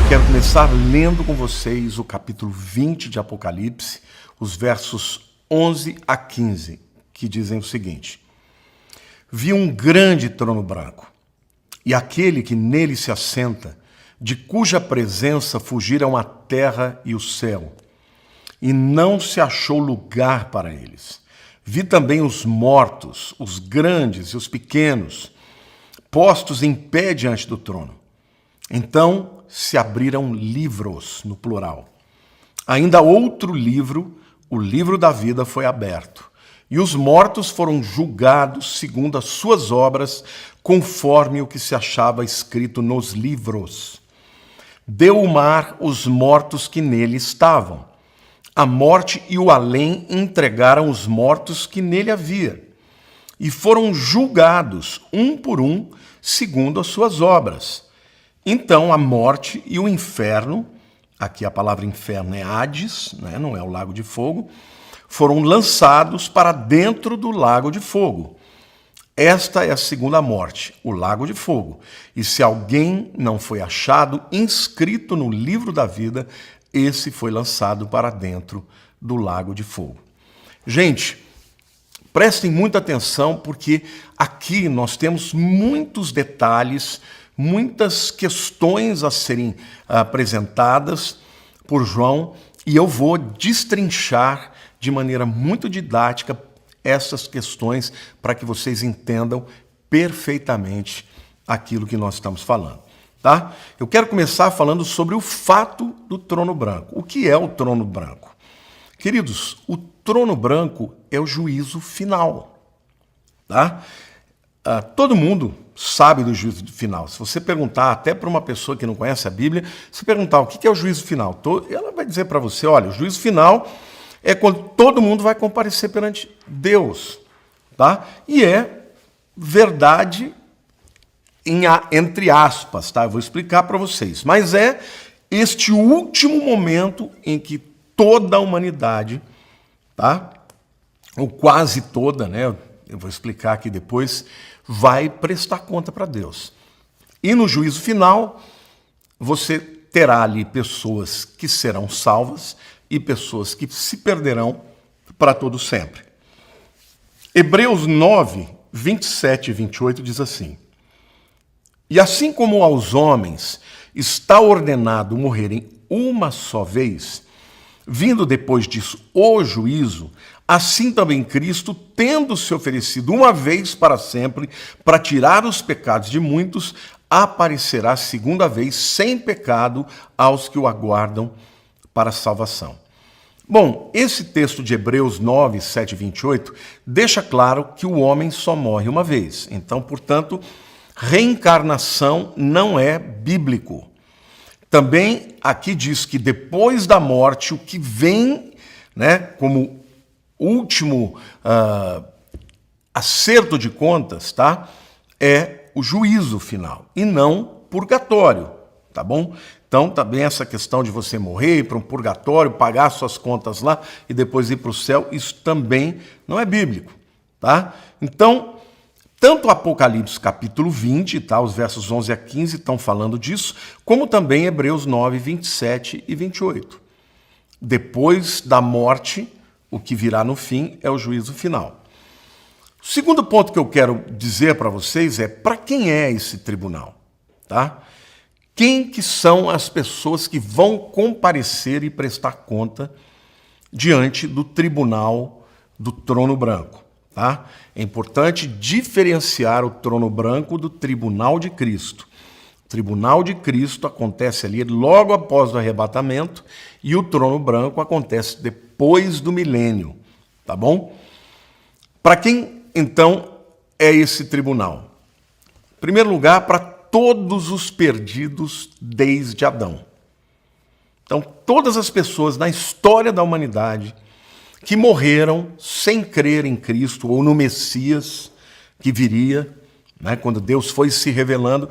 Quero começar lendo com vocês o capítulo 20 de Apocalipse, os versos 11 a 15, que dizem o seguinte: Vi um grande trono branco, e aquele que nele se assenta, de cuja presença fugiram a terra e o céu, e não se achou lugar para eles. Vi também os mortos, os grandes e os pequenos, postos em pé diante do trono. Então se abriram livros, no plural. Ainda outro livro, o livro da vida, foi aberto. E os mortos foram julgados segundo as suas obras, conforme o que se achava escrito nos livros. Deu o mar os mortos que nele estavam. A morte e o além entregaram os mortos que nele havia. E foram julgados, um por um, segundo as suas obras. Então a morte e o inferno, aqui a palavra inferno é Hades, né, não é o lago de fogo, foram lançados para dentro do lago de fogo. Esta é a segunda morte, o lago de fogo. E se alguém não foi achado inscrito no livro da vida, esse foi lançado para dentro do lago de fogo. Gente, prestem muita atenção, porque aqui nós temos muitos detalhes, muitas questões a serem apresentadas por João, e eu vou destrinchar de maneira muito didática essas questões para que vocês entendam perfeitamente aquilo que nós estamos falando, tá? Eu quero começar falando sobre o fato do trono branco. O que é o trono branco? Queridos, o trono branco é o juízo final, tá? Todo mundo sabe do juízo final. Se você perguntar até para uma pessoa que não conhece a Bíblia, se perguntar o que é o juízo final, ela vai dizer para você, olha, o juízo final é quando todo mundo vai comparecer perante Deus, tá? E é verdade entre aspas, tá? Eu vou explicar para vocês. Mas é este último momento em que toda a humanidade, tá? Ou quase toda, né? Eu vou explicar aqui depois, vai prestar conta para Deus. E no juízo final, você terá ali pessoas que serão salvas e pessoas que se perderão para todo sempre. Hebreus 9, 27 e 28 diz assim: E assim como aos homens está ordenado morrerem uma só vez, vindo depois disso o juízo, assim também Cristo, tendo se oferecido uma vez para sempre, para tirar os pecados de muitos, aparecerá segunda vez sem pecado aos que o aguardam para a salvação. Bom, esse texto de Hebreus 9, 7 e 28 deixa claro que o homem só morre uma vez. Então, portanto, reencarnação não é bíblico. Também aqui diz que depois da morte, o que vem, né, como último acerto de contas, tá, é o juízo final e não purgatório, tá bom? Então, também essa questão de você morrer, ir para um purgatório, pagar suas contas lá e depois ir para o céu, isso também não é bíblico, tá? Então, tanto Apocalipse capítulo 20, tá, os versos 11 a 15 estão falando disso, como também Hebreus 9, 27 e 28. Depois da morte, o que virá no fim é o juízo final. O segundo ponto que eu quero dizer para vocês é para quem é esse tribunal, tá? Quem que são as pessoas que vão comparecer e prestar conta diante do tribunal do trono branco, tá? É importante diferenciar o trono branco do tribunal de Cristo. O tribunal de Cristo acontece ali logo após o arrebatamento e o trono branco acontece depois do milênio, tá bom? Para quem, então, é esse tribunal? Em primeiro lugar, para todos os perdidos desde Adão. Então, todas as pessoas na história da humanidade que morreram sem crer em Cristo ou no Messias que viria, né, quando Deus foi se revelando,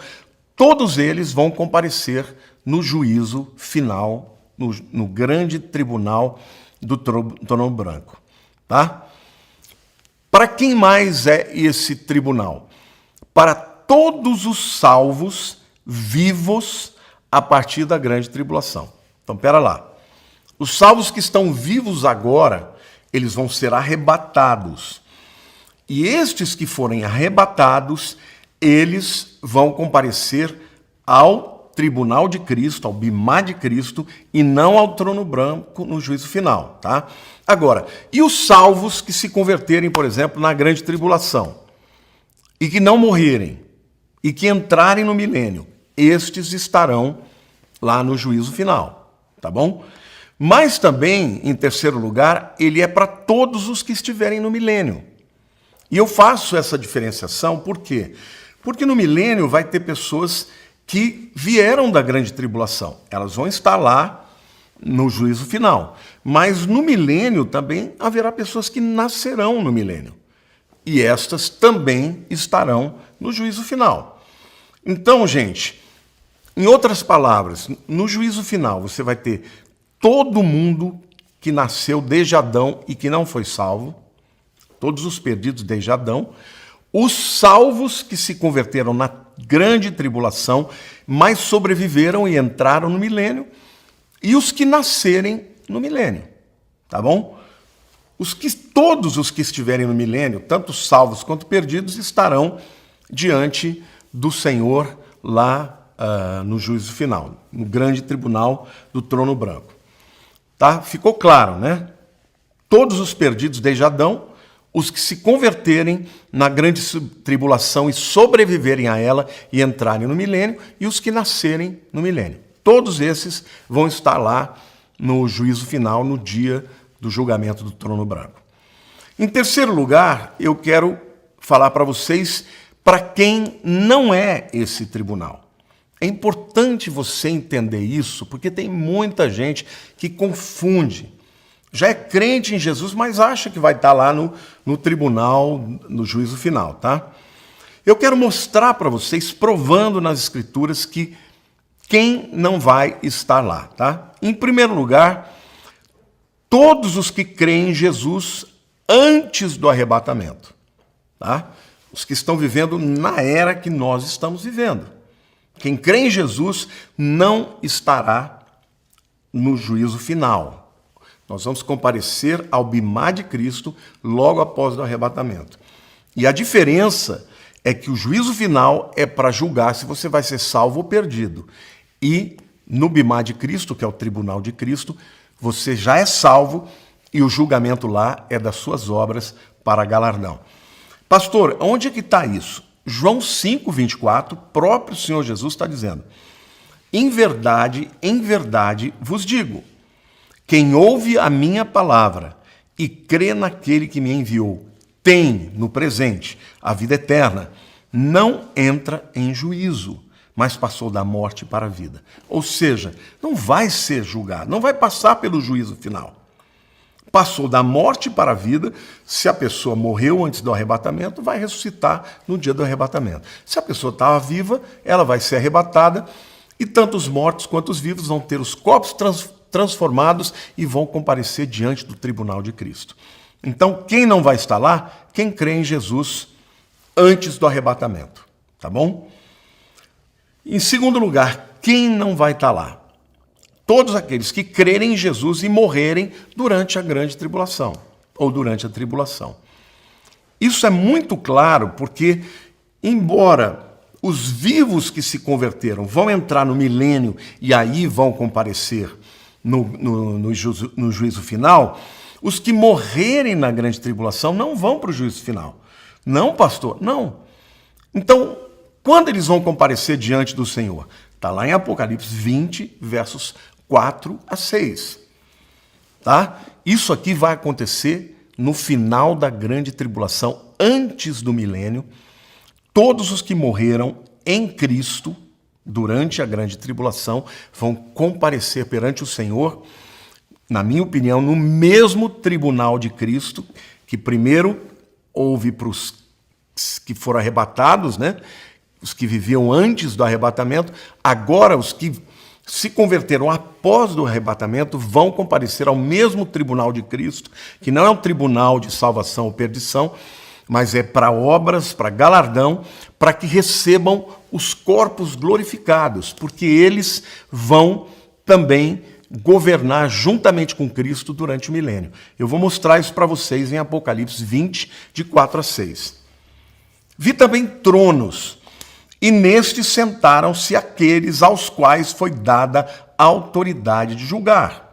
todos eles vão comparecer no juízo final, no grande tribunal do trono branco, tá? Para quem mais é esse tribunal? Para todos os salvos vivos a partir da grande tribulação. Então, pera lá. Os salvos que estão vivos agora, eles vão ser arrebatados. E estes que forem arrebatados, eles vão comparecer ao tribunal de Cristo, ao bimá de Cristo, e não ao trono branco no juízo final, tá? Agora, e os salvos que se converterem, por exemplo, na grande tribulação, e que não morrerem, e que entrarem no milênio, estes estarão lá no juízo final, tá bom? Mas também, em terceiro lugar, ele é para todos os que estiverem no milênio. E eu faço essa diferenciação, por quê? Porque no milênio vai ter pessoas que vieram da grande tribulação. Elas vão estar lá no juízo final. Mas no milênio também haverá pessoas que nascerão no milênio. E estas também estarão no juízo final. Então, gente, em outras palavras, no juízo final você vai ter todo mundo que nasceu desde Adão e que não foi salvo, todos os perdidos desde Adão, os salvos que se converteram na grande tribulação, mas sobreviveram e entraram no milênio, e os que nascerem no milênio, tá bom? Todos os que estiverem no milênio, tanto salvos quanto perdidos, estarão diante do Senhor lá no juízo final, no grande tribunal do trono branco. Tá? Ficou claro, né? Todos os perdidos desde Adão, os que se converterem na grande tribulação e sobreviverem a ela e entrarem no milênio, e os que nascerem no milênio. Todos esses vão estar lá no juízo final, no dia do julgamento do trono branco. Em terceiro lugar, eu quero falar para vocês para quem não é esse tribunal. É importante você entender isso, porque tem muita gente que confunde. Já é crente em Jesus, mas acha que vai estar lá no tribunal, no juízo final, tá? Eu quero mostrar para vocês, provando nas Escrituras, que quem não vai estar lá, tá? Em primeiro lugar, todos os que creem em Jesus antes do arrebatamento, tá? Os que estão vivendo na era que nós estamos vivendo. Quem crê em Jesus não estará no juízo final. Nós vamos comparecer ao bimá de Cristo logo após o arrebatamento. E a diferença é que o juízo final é para julgar se você vai ser salvo ou perdido. E no bimá de Cristo, que é o tribunal de Cristo, você já é salvo e o julgamento lá é das suas obras para galardão. Pastor, onde é que está isso? João 5:24, próprio Senhor Jesus está dizendo: em verdade vos digo, quem ouve a minha palavra e crê naquele que me enviou, tem no presente a vida eterna, não entra em juízo, mas passou da morte para a vida. Ou seja, não vai ser julgado, não vai passar pelo juízo final. Passou da morte para a vida. Se a pessoa morreu antes do arrebatamento, vai ressuscitar no dia do arrebatamento. Se a pessoa estava viva, ela vai ser arrebatada, e tanto os mortos quanto os vivos vão ter os corpos transformados e vão comparecer diante do tribunal de Cristo. Então, quem não vai estar lá? Quem crê em Jesus antes do arrebatamento, tá bom? Em segundo lugar, quem não vai estar lá? Todos aqueles que crerem em Jesus e morrerem durante a grande tribulação, ou durante a tribulação. Isso é muito claro porque, embora os vivos que se converteram vão entrar no milênio e aí vão comparecer no juízo final, os que morrerem na grande tribulação não vão para o juízo final. Não, pastor, não. Então, quando eles vão comparecer diante do Senhor? Está lá em Apocalipse 20, versos 4 a 6. Tá? Isso aqui vai acontecer no final da grande tribulação, antes do milênio. Todos os que morreram em Cristo durante a grande tribulação vão comparecer perante o Senhor, na minha opinião, no mesmo tribunal de Cristo, que primeiro houve para os que foram arrebatados, né? Os que viviam antes do arrebatamento. Agora os que se converteram após o arrebatamento vão comparecer ao mesmo tribunal de Cristo, que não é um tribunal de salvação ou perdição, mas é para obras, para galardão, para que recebam os corpos glorificados, porque eles vão também governar juntamente com Cristo durante o milênio. Eu vou mostrar isso para vocês em Apocalipse 20, de 4 a 6. Vi também tronos, e nestes sentaram-se aqueles aos quais foi dada a autoridade de julgar.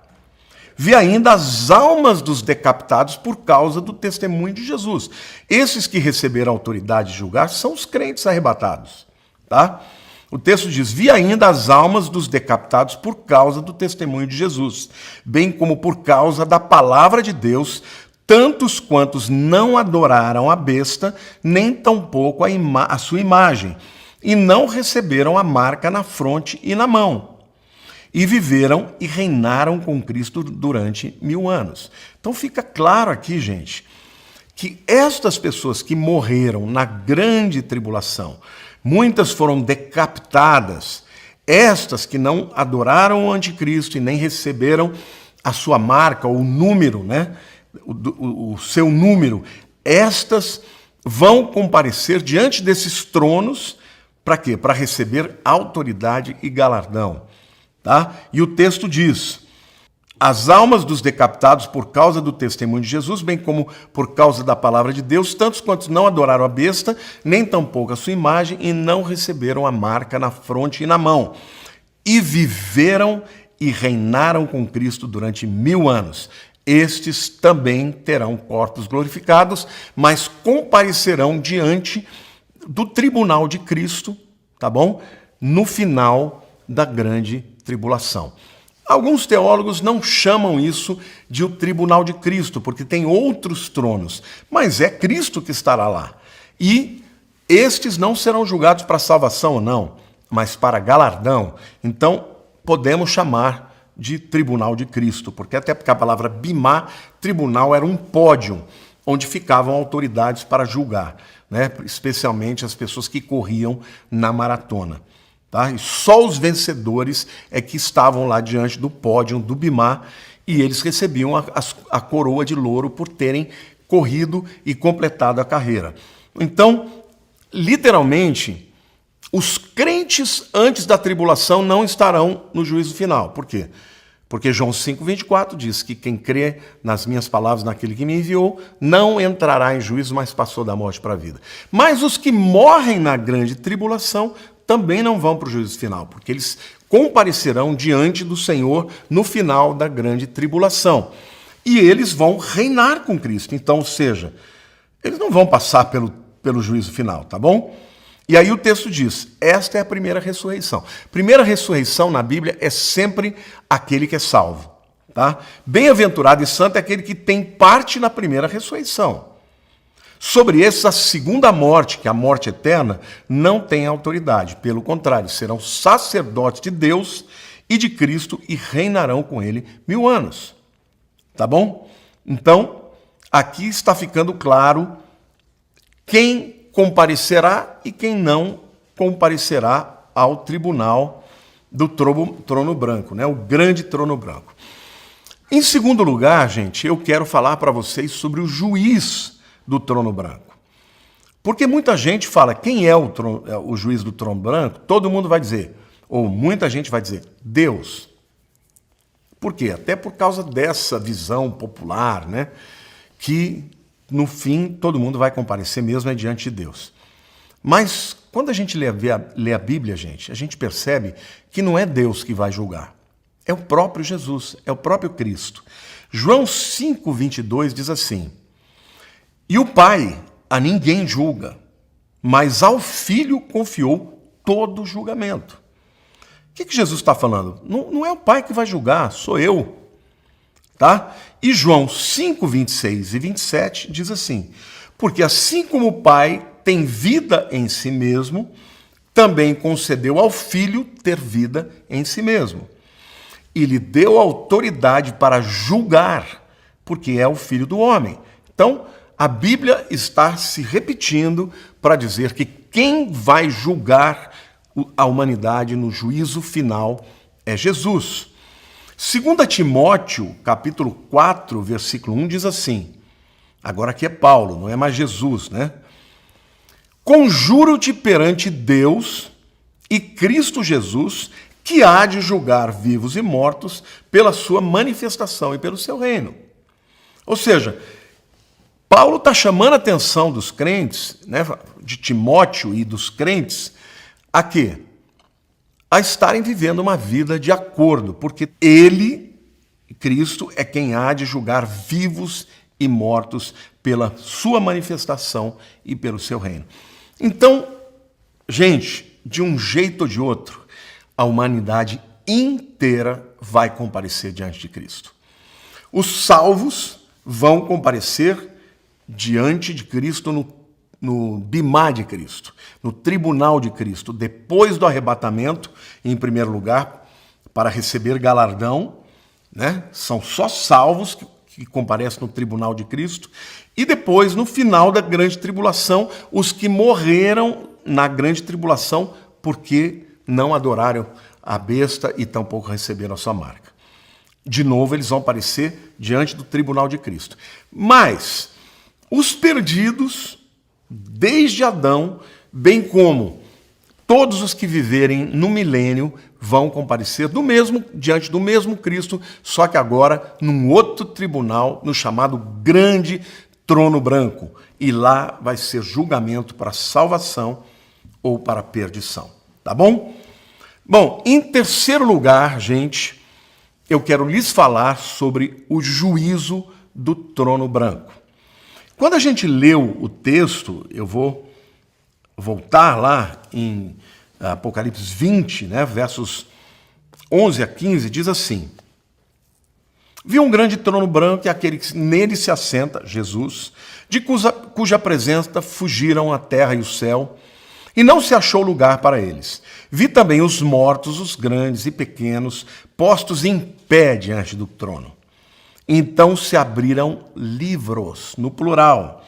Vi ainda as almas dos decapitados por causa do testemunho de Jesus. Esses que receberam a autoridade de julgar são os crentes arrebatados, tá? O texto diz: vi ainda as almas dos decapitados por causa do testemunho de Jesus, bem como por causa da palavra de Deus, tantos quantos não adoraram a besta, nem tampouco a sua imagem, e não receberam a marca na fronte e na mão. E viveram e reinaram com Cristo durante 1000 anos. Então fica claro aqui, gente, que estas pessoas que morreram na grande tribulação, muitas foram decapitadas, estas que não adoraram o anticristo e nem receberam a sua marca, ou o número, né? O seu número, estas vão comparecer diante desses tronos, para quê? Para receber autoridade e galardão. Tá? E o texto diz: as almas dos decapitados por causa do testemunho de Jesus, bem como por causa da palavra de Deus, tantos quantos não adoraram a besta, nem tampouco a sua imagem, e não receberam a marca na fronte e na mão, e viveram e reinaram com Cristo durante 1000 anos. Estes também terão corpos glorificados, mas comparecerão diante do tribunal de Cristo, tá bom? No final da grande tribulação. Alguns teólogos não chamam isso de o tribunal de Cristo, porque tem outros tronos, mas é Cristo que estará lá. E estes não serão julgados para salvação ou não, mas para galardão. Então, podemos chamar de tribunal de Cristo, porque até porque a palavra bimá, tribunal, era um pódio onde ficavam autoridades para julgar, né? Especialmente as pessoas que corriam na maratona. Tá? E só os vencedores é que estavam lá diante do pódio do bimá, e eles recebiam a coroa de louro por terem corrido e completado a carreira. Então, literalmente, os crentes antes da tribulação não estarão no juízo final. Por quê? Porque João 5,24 diz que quem crê nas minhas palavras, naquele que me enviou, não entrará em juízo, mas passou da morte para a vida. Mas os que morrem na grande tribulação também não vão para o juízo final, porque eles comparecerão diante do Senhor no final da grande tribulação. E eles vão reinar com Cristo. Então, ou seja, eles não vão passar pelo juízo final, tá bom? E aí o texto diz: esta é a primeira ressurreição. Primeira ressurreição na Bíblia é sempre aquele que é salvo, tá? Bem-aventurado e santo é aquele que tem parte na primeira ressurreição. Sobre esses, a segunda morte, que é a morte eterna, não tem autoridade. Pelo contrário, serão sacerdotes de Deus e de Cristo e reinarão com ele 1000 anos. Tá bom? Então, aqui está ficando claro quem comparecerá e quem não comparecerá ao tribunal do trono branco, né? O grande trono branco. Em segundo lugar, gente, eu quero falar para vocês sobre o juiz do trono branco. Porque muita gente fala, quem é o juiz do trono branco? Todo mundo vai dizer, ou muita gente vai dizer, Deus. Por quê? Até por causa dessa visão popular, né? Que, no fim, todo mundo vai comparecer mesmo diante de Deus. Mas, quando a gente lê a Bíblia, gente, a gente percebe que não é Deus que vai julgar. É o próprio Jesus, é o próprio Cristo. João 5,22 diz assim: e o Pai a ninguém julga, mas ao Filho confiou todo o julgamento. O que Jesus está falando? Não é o Pai que vai julgar, sou eu. Tá? E João 5, 26 e 27 diz assim: porque assim como o Pai tem vida em si mesmo, também concedeu ao Filho ter vida em si mesmo. E lhe deu autoridade para julgar, porque é o Filho do homem. Então, a Bíblia está se repetindo para dizer que quem vai julgar a humanidade no juízo final é Jesus. 2 Timóteo, capítulo 4, versículo 1, diz assim: Agora aqui é Paulo, não é mais Jesus, né? Conjuro-te perante Deus e Cristo Jesus, que há de julgar vivos e mortos pela sua manifestação e pelo seu reino. Ou seja, Paulo está chamando a atenção dos crentes, né, de Timóteo e dos crentes, a quê? A estarem vivendo uma vida de acordo, porque ele, Cristo, é quem há de julgar vivos e mortos pela sua manifestação e pelo seu reino. Então, gente, de um jeito ou de outro, a humanidade inteira vai comparecer diante de Cristo. Os salvos vão comparecer diante de Cristo no bimá de Cristo, no tribunal de Cristo, depois do arrebatamento, em primeiro lugar, para receber galardão, né? São só salvos que comparecem no tribunal de Cristo, e depois, no final da grande tribulação, os que morreram na grande tribulação porque não adoraram a besta e tampouco receberam a sua marca. De novo, eles vão aparecer diante do tribunal de Cristo. Mas os perdidos, desde Adão, bem como todos os que viverem no milênio, vão comparecer diante do mesmo Cristo, só que agora num outro tribunal, no chamado Grande Trono Branco. E lá vai ser julgamento para salvação ou para perdição. Tá bom? Bom, em terceiro lugar, gente, eu quero lhes falar sobre o juízo do trono branco. Quando a gente leu o texto, eu vou voltar lá em Apocalipse 20, né, versos 11 a 15, diz assim: vi um grande trono branco e aquele que nele se assenta, Jesus, de cuja presença fugiram a terra e o céu, e não se achou lugar para eles. Vi também os mortos, os grandes e pequenos, postos em pé diante do trono. Então se abriram livros, no plural.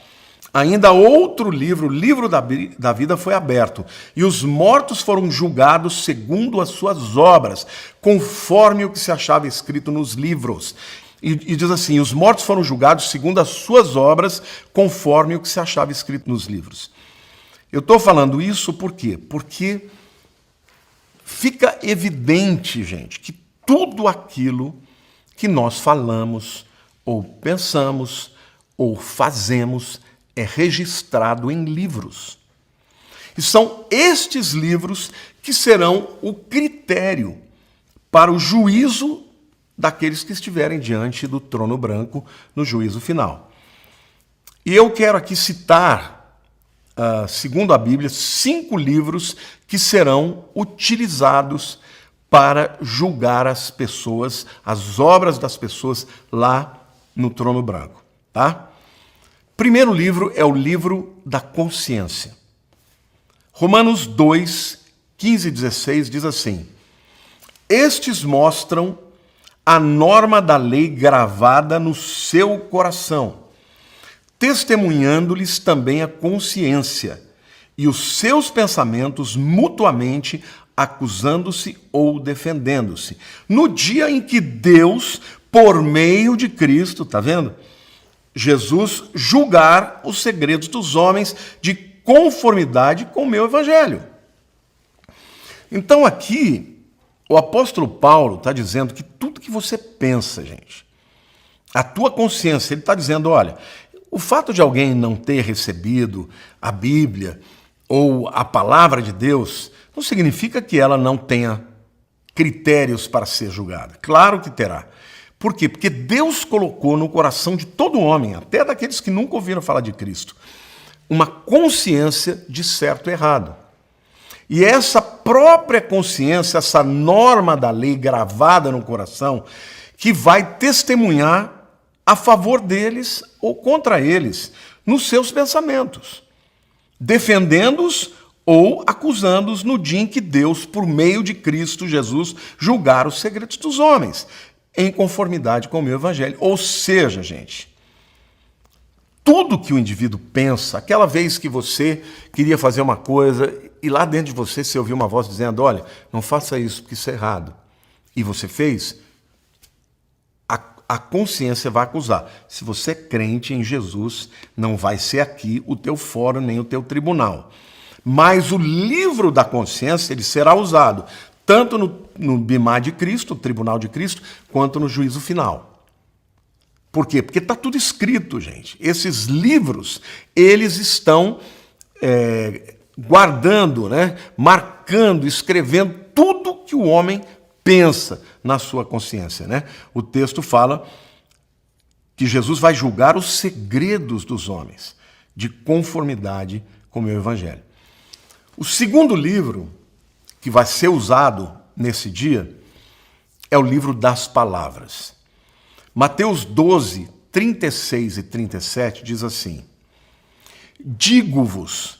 Ainda outro livro, o livro da vida, foi aberto, e os mortos foram julgados segundo as suas obras, conforme o que se achava escrito nos livros. E diz assim: os mortos foram julgados segundo as suas obras, conforme o que se achava escrito nos livros. Eu estou falando isso por quê? Porque fica evidente, gente, que tudo aquilo que nós falamos, ou pensamos, ou fazemos, é registrado em livros. E são estes livros que serão o critério para o juízo daqueles que estiverem diante do trono branco no juízo final. E eu quero aqui citar, segundo a Bíblia, 5 livros que serão utilizados para julgar as pessoas, as obras das pessoas lá no trono branco, tá? Primeiro livro é o livro da consciência. Romanos 2, 15 e 16 diz assim: estes mostram a norma da lei gravada no seu coração, testemunhando-lhes também a consciência e os seus pensamentos mutuamente acusando-se ou defendendo-se. No dia em que Deus, por meio de Cristo, tá vendo? Jesus julgar os segredos dos homens de conformidade com o meu evangelho. Então aqui, o apóstolo Paulo está dizendo que tudo que você pensa, gente, a tua consciência, ele está dizendo, olha, o fato de alguém não ter recebido a Bíblia ou a palavra de Deus não significa que ela não tenha critérios para ser julgada. Claro que terá. Por quê? Porque Deus colocou no coração de todo homem, até daqueles que nunca ouviram falar de Cristo, uma consciência de certo e errado. E essa própria consciência, essa norma da lei gravada no coração, que vai testemunhar a favor deles ou contra eles, nos seus pensamentos, defendendo-os ou acusando-os no dia em que Deus, por meio de Cristo Jesus, julgar os segredos dos homens, em conformidade com o meu evangelho. Ou seja, gente, tudo que o indivíduo pensa, aquela vez que você queria fazer uma coisa e lá dentro de você ouviu uma voz dizendo, olha, não faça isso porque isso é errado, e você fez, a consciência vai acusar. Se você é crente em Jesus, não vai ser aqui o teu fórum nem o teu tribunal. Mas o livro da consciência ele será usado tanto no Bimá de Cristo, o tribunal de Cristo, quanto no juízo final. Por quê? Porque está tudo escrito, gente. Esses livros, eles estão guardando, né? Marcando, escrevendo tudo que o homem pensa na sua consciência, né? O texto fala que Jesus vai julgar os segredos dos homens, de conformidade com o meu evangelho. O segundo livro que vai ser usado nesse dia é o livro das palavras. Mateus 12, 36 e 37 diz assim: digo-vos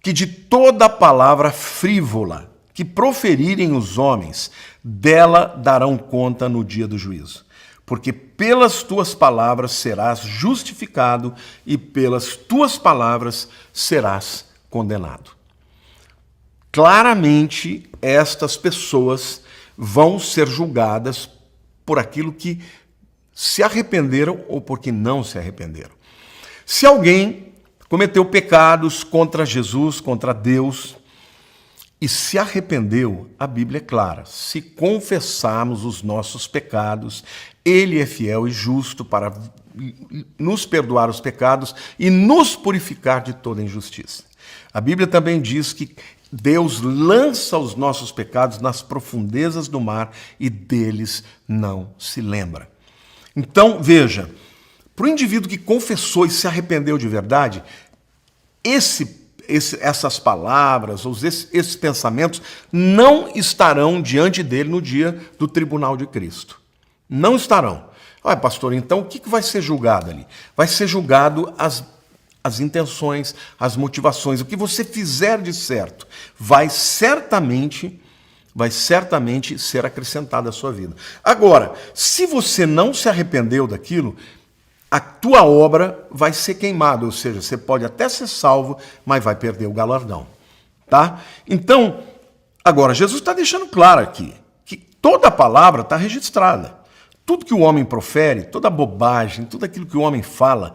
que de toda palavra frívola que proferirem os homens, dela darão conta no dia do juízo. Porque pelas tuas palavras serás justificado e pelas tuas palavras serás condenado. Claramente, estas pessoas vão ser julgadas por aquilo que se arrependeram ou porque não se arrependeram. Se alguém cometeu pecados contra Jesus, contra Deus, e se arrependeu, a Bíblia é clara. Se confessarmos os nossos pecados, Ele é fiel e justo para nos perdoar os pecados e nos purificar de toda injustiça. A Bíblia também diz que Deus lança os nossos pecados nas profundezas do mar e deles não se lembra. Então, veja, para o indivíduo que confessou e se arrependeu de verdade, essas palavras, ou esses pensamentos, não estarão diante dele no dia do tribunal de Cristo. Não estarão. Olha, pastor, então o que vai ser julgado ali? Vai ser julgado as intenções, as motivações, o que você fizer de certo, vai certamente ser acrescentado à sua vida. Agora, se você não se arrependeu daquilo, a tua obra vai ser queimada, ou seja, você pode até ser salvo, mas vai perder o galardão, tá? Então, agora, Jesus está deixando claro aqui que toda a palavra está registrada. Tudo que o homem profere, toda bobagem, tudo aquilo que o homem fala,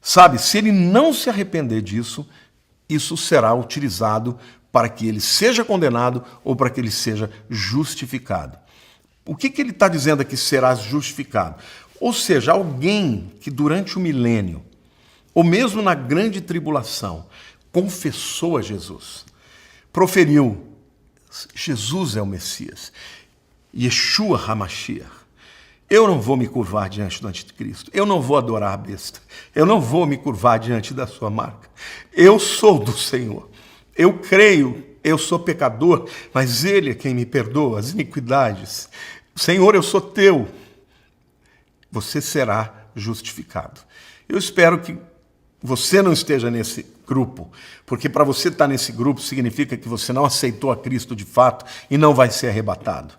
sabe, se ele não se arrepender disso, isso será utilizado para que ele seja condenado ou para que ele seja justificado. O que ele está dizendo aqui, será justificado? Ou seja, alguém que durante o milênio, ou mesmo na grande tribulação, confessou a Jesus, proferiu, Jesus é o Messias, Yeshua HaMashiach, eu não vou me curvar diante do anticristo, eu não vou adorar a besta, eu não vou me curvar diante da sua marca, eu sou do Senhor, eu creio, eu sou pecador, mas Ele é quem me perdoa as iniquidades, Senhor, eu sou teu, você será justificado. Eu espero que você não esteja nesse grupo, porque para você estar nesse grupo significa que você não aceitou a Cristo de fato e não vai ser arrebatado.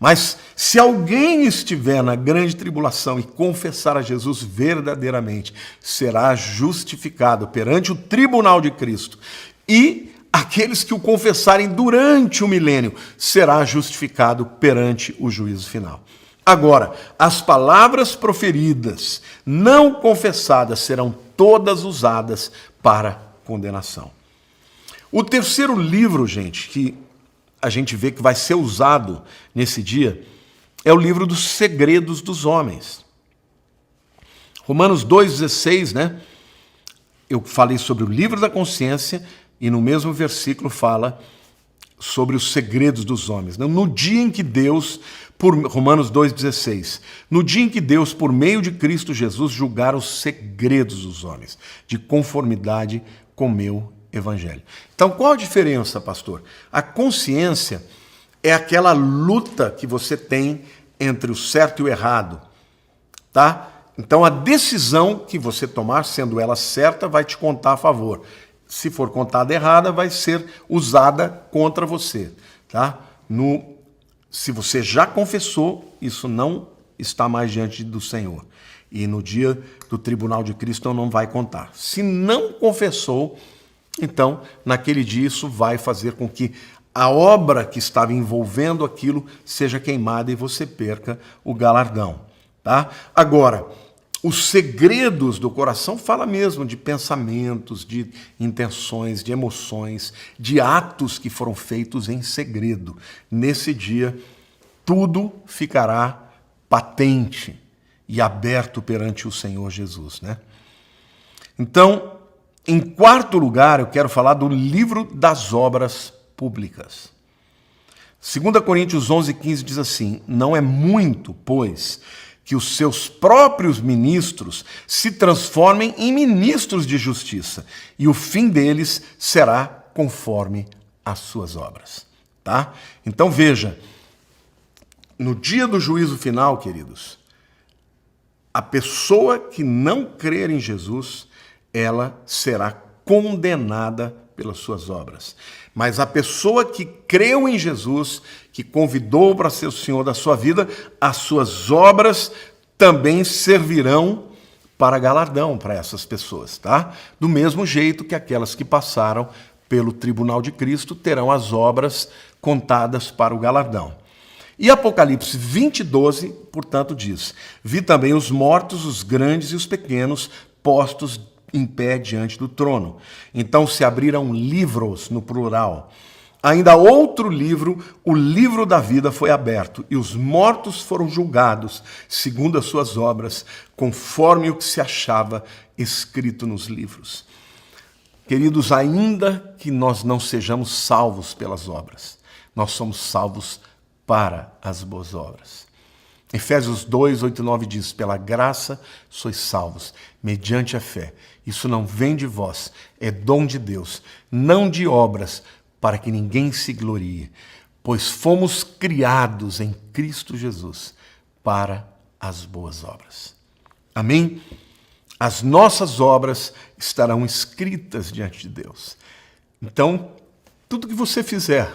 Mas se alguém estiver na grande tribulação e confessar a Jesus verdadeiramente, será justificado perante o tribunal de Cristo. E aqueles que o confessarem durante o milênio, será justificado perante o juízo final. Agora, as palavras proferidas, não confessadas, serão todas usadas para condenação. O terceiro livro, gente, que a gente vê que vai ser usado nesse dia, é o livro dos segredos dos homens. Romanos 2,16, né? Eu falei sobre o livro da consciência e no mesmo versículo fala sobre os segredos dos homens. No dia em que Deus, Romanos 2,16, no dia em que Deus, por meio de Cristo Jesus, julgar os segredos dos homens, de conformidade com o meu evangelho. Então, qual a diferença, pastor? A consciência é aquela luta que você tem entre o certo e o errado, tá? Então, a decisão que você tomar, sendo ela certa, vai te contar a favor. Se for contada errada, vai ser usada contra você, tá? Se você já confessou, isso não está mais diante do Senhor. E no dia do tribunal de Cristo não vai contar. Se não confessou, então, naquele dia, isso vai fazer com que a obra que estava envolvendo aquilo seja queimada e você perca o galardão. tá? Agora, os segredos do coração fala mesmo de pensamentos, de intenções, de emoções, de atos que foram feitos em segredo. Nesse dia, tudo ficará patente e aberto perante o Senhor Jesus, né? Então, em quarto lugar, eu quero falar do livro das obras públicas. 2 Coríntios 11:15 diz assim: não é muito, pois, que os seus próprios ministros se transformem em ministros de justiça, e o fim deles será conforme as suas obras. Tá? Então veja, no dia do juízo final, queridos, a pessoa que não crer em Jesus, ela será condenada pelas suas obras. Mas a pessoa que creu em Jesus, que convidou para ser o Senhor da sua vida, as suas obras também servirão para galardão para essas pessoas, tá? Do mesmo jeito que aquelas que passaram pelo tribunal de Cristo terão as obras contadas para o galardão. E Apocalipse 20:12, portanto, diz: vi também os mortos, os grandes e os pequenos, postos em pé diante do trono. Então se abriram livros, no plural. Ainda outro livro, o livro da vida, foi aberto, e os mortos foram julgados, segundo as suas obras, conforme o que se achava escrito nos livros. Queridos, ainda que nós não sejamos salvos pelas obras, nós somos salvos para as boas obras. Efésios 2:8-9 diz: pela graça sois salvos, mediante a fé. Isso não vem de vós, é dom de Deus, não de obras, para que ninguém se glorie, pois fomos criados em Cristo Jesus para as boas obras. Amém? As nossas obras estarão escritas diante de Deus. Então, tudo que você fizer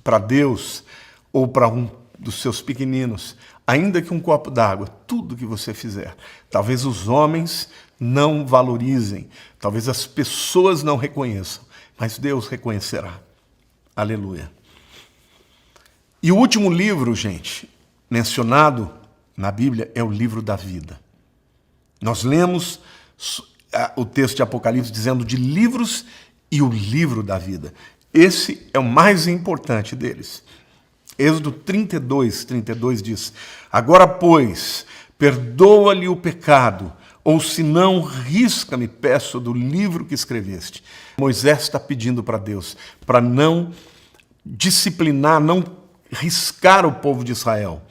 para Deus ou para um dos seus pequeninos, ainda que um copo d'água, tudo que você fizer, talvez os homens não valorizem, talvez as pessoas não reconheçam, mas Deus reconhecerá. Aleluia. E o último livro, gente, mencionado na Bíblia é o livro da vida. Nós lemos o texto de Apocalipse dizendo de livros e o livro da vida. Esse é o mais importante deles. Êxodo 32:32 diz: agora, pois, perdoa-lhe o pecado, ou se não, risca-me, peço, do livro que escreveste. Moisés está pedindo para Deus, para não disciplinar, não riscar o povo de Israel,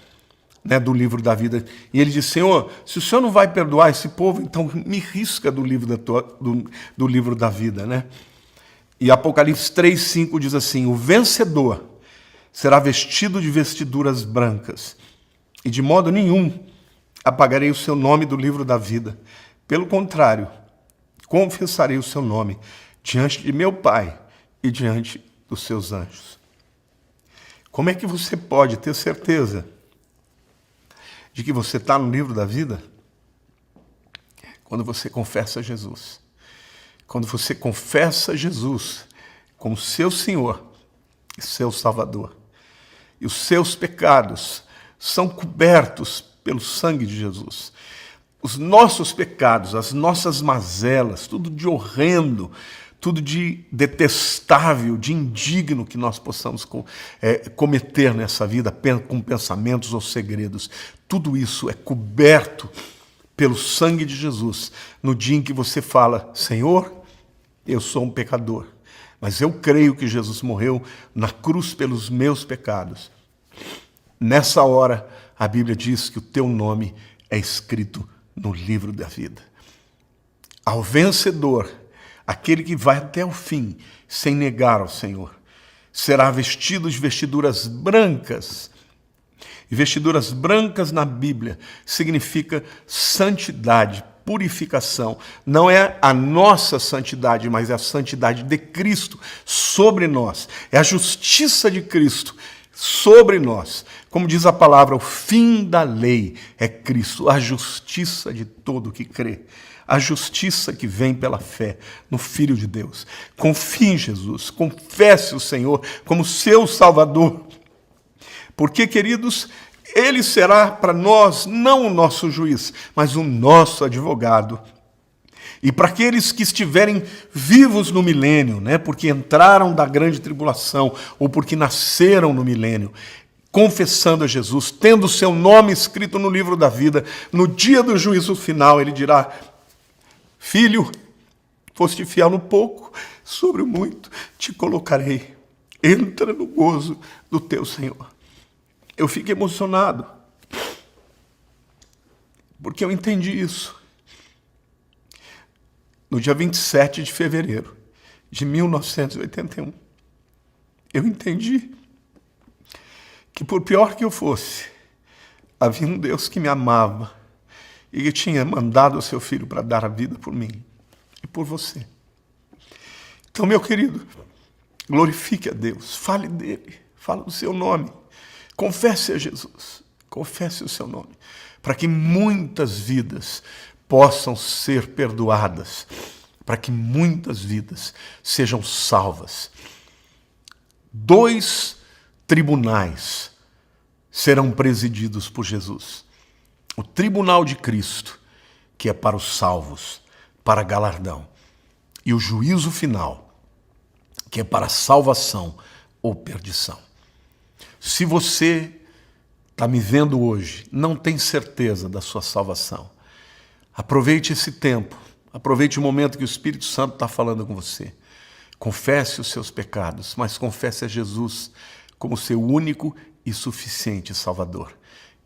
né, do livro da vida. E ele diz: Senhor, se o Senhor não vai perdoar esse povo, então me risca do livro do livro da vida, né? E Apocalipse 3:5 diz assim: o vencedor será vestido de vestiduras brancas, e de modo nenhum apagarei o seu nome do livro da vida. Pelo contrário, confessarei o seu nome diante de meu Pai e diante dos seus anjos. Como é que você pode ter certeza de que você está no livro da vida? Quando você confessa Jesus. Quando você confessa Jesus como seu Senhor e seu Salvador. E os seus pecados são cobertos pelo sangue de Jesus. Os nossos pecados, as nossas mazelas, tudo de horrendo, tudo de detestável, de indigno que nós possamos cometer nessa vida, com pensamentos ou segredos, tudo isso é coberto pelo sangue de Jesus. No dia em que você fala: Senhor, eu sou um pecador, mas eu creio que Jesus morreu na cruz pelos meus pecados. Nessa hora, a Bíblia diz que o teu nome é escrito no livro da vida. Ao vencedor, aquele que vai até o fim, sem negar ao Senhor, será vestido de vestiduras brancas. E vestiduras brancas na Bíblia significa santidade, purificação. Não é a nossa santidade, mas é a santidade de Cristo sobre nós. É a justiça de Cristo sobre nós. Como diz a palavra, o fim da lei é Cristo, a justiça de todo que crê. A justiça que vem pela fé no Filho de Deus. Confie em Jesus, confesse o Senhor como seu Salvador. Porque, queridos, Ele será para nós não o nosso juiz, mas o nosso advogado. E para aqueles que estiverem vivos no milênio, né, porque entraram da grande tribulação ou porque nasceram no milênio, confessando a Jesus, tendo seu nome escrito no livro da vida, no dia do juízo final, ele dirá: filho, foste fiel no pouco, sobre o muito te colocarei. Entra no gozo do teu Senhor. Eu fico emocionado, porque eu entendi isso. No dia 27 de fevereiro de 1981, eu entendi que, por pior que eu fosse, havia um Deus que me amava e que tinha mandado o seu Filho para dar a vida por mim e por você. Então, meu querido, glorifique a Deus, fale dele, fale do seu nome, confesse a Jesus, confesse o seu nome, para que muitas vidas possam ser perdoadas, para que muitas vidas sejam salvas. 2 tribunais serão presididos por Jesus. O tribunal de Cristo, que é para os salvos, para galardão, e o juízo final, que é para salvação ou perdição. Se você está me vendo hoje, não tem certeza da sua salvação, aproveite esse tempo, aproveite o momento que o Espírito Santo está falando com você. Confesse os seus pecados, mas confesse a Jesus como seu único e suficiente Salvador.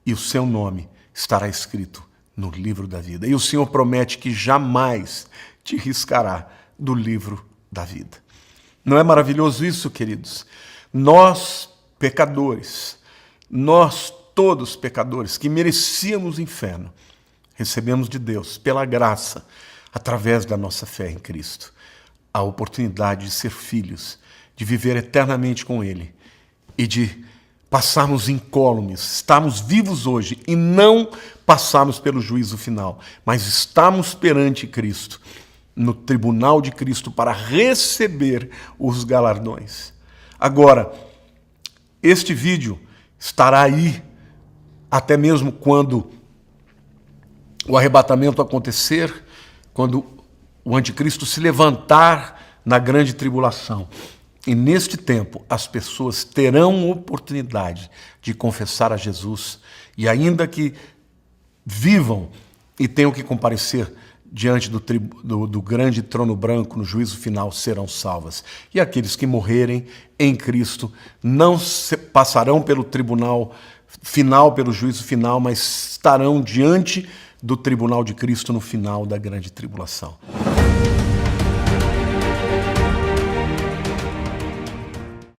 E o seu nome estará escrito no livro da vida. E o Senhor promete que jamais te riscará do livro da vida. Não é maravilhoso isso, queridos? Nós, pecadores, nós todos pecadores que merecíamos o inferno, recebemos de Deus, pela graça, através da nossa fé em Cristo, a oportunidade de ser filhos, de viver eternamente com Ele e de passarmos incólumes, estarmos vivos hoje e não passarmos pelo juízo final, mas estamos perante Cristo, no tribunal de Cristo, para receber os galardões. Agora, este vídeo estará aí até mesmo quando o arrebatamento acontecer, quando o anticristo se levantar na grande tribulação. E neste tempo, as pessoas terão oportunidade de confessar a Jesus, e ainda que vivam e tenham que comparecer diante do grande trono branco no juízo final, serão salvas. E aqueles que morrerem em Cristo não passarão pelo tribunal final, pelo juízo final, mas estarão diante do tribunal de Cristo no final da grande tribulação.